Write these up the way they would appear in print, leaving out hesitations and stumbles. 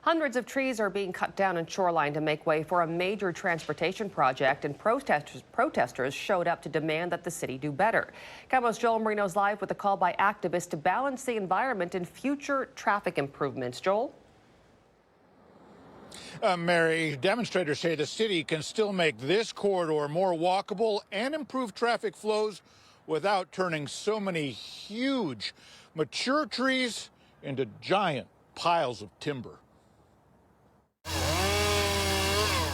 Hundreds of trees are being cut down in Shoreline to make way for a major transportation project, and protesters showed up to demand that the city do better. KOMO's Joel Marino's live with a call by activists to balance the environment and future traffic improvements. Joel? Mary, demonstrators say the city can still make this corridor more walkable and improve traffic flows without turning so many huge, mature trees into giant piles of timber.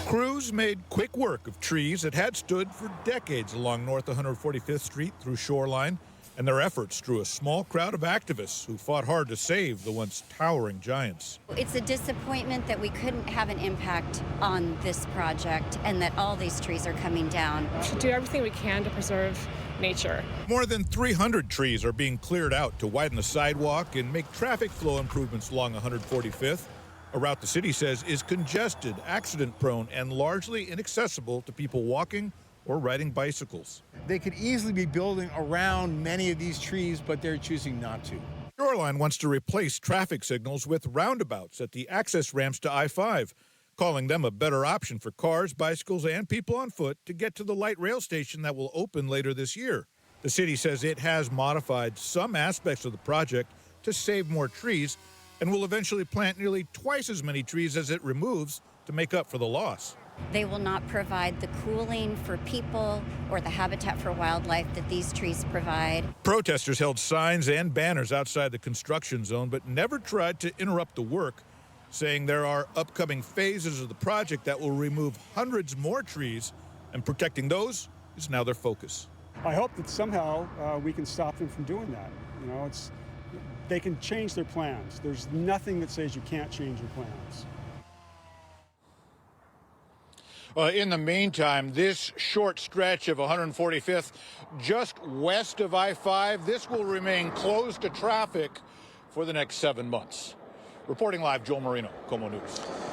Crews made quick work of trees that had stood for decades along North 145th Street through Shoreline, and their efforts drew a small crowd of activists who fought hard to save the once towering giants. It's a disappointment that we couldn't have an impact on this project and that all these trees are coming down. We should do everything we can to preserve nature. More than 300 trees are being cleared out to widen the sidewalk and make traffic flow improvements along 145th. A route the city says is congested, accident-prone, and largely inaccessible to people walking or riding bicycles. They could easily be building around many of these trees, but they're choosing not to. Shoreline wants to replace traffic signals with roundabouts at the access ramps to I-5, calling them a better option for cars, bicycles, and people on foot to get to the light rail station that will open later this year. The city says it has modified some aspects of the project to save more trees and will eventually plant nearly twice as many trees as it removes to make up for the loss. They will not provide the cooling for people or the habitat for wildlife that these trees provide. Protesters held signs and banners outside the construction zone, but never tried to interrupt the work, saying there are upcoming phases of the project that will remove hundreds more trees, and protecting those is now their focus. I hope that somehow we can stop them from doing that. You know, they can change their plans. There's nothing that says you can't change your plans. In the meantime, this short stretch of 145th, just west of I-5, this will remain closed to traffic for the next 7 months. Reporting live, Joel Marino, KOMO News.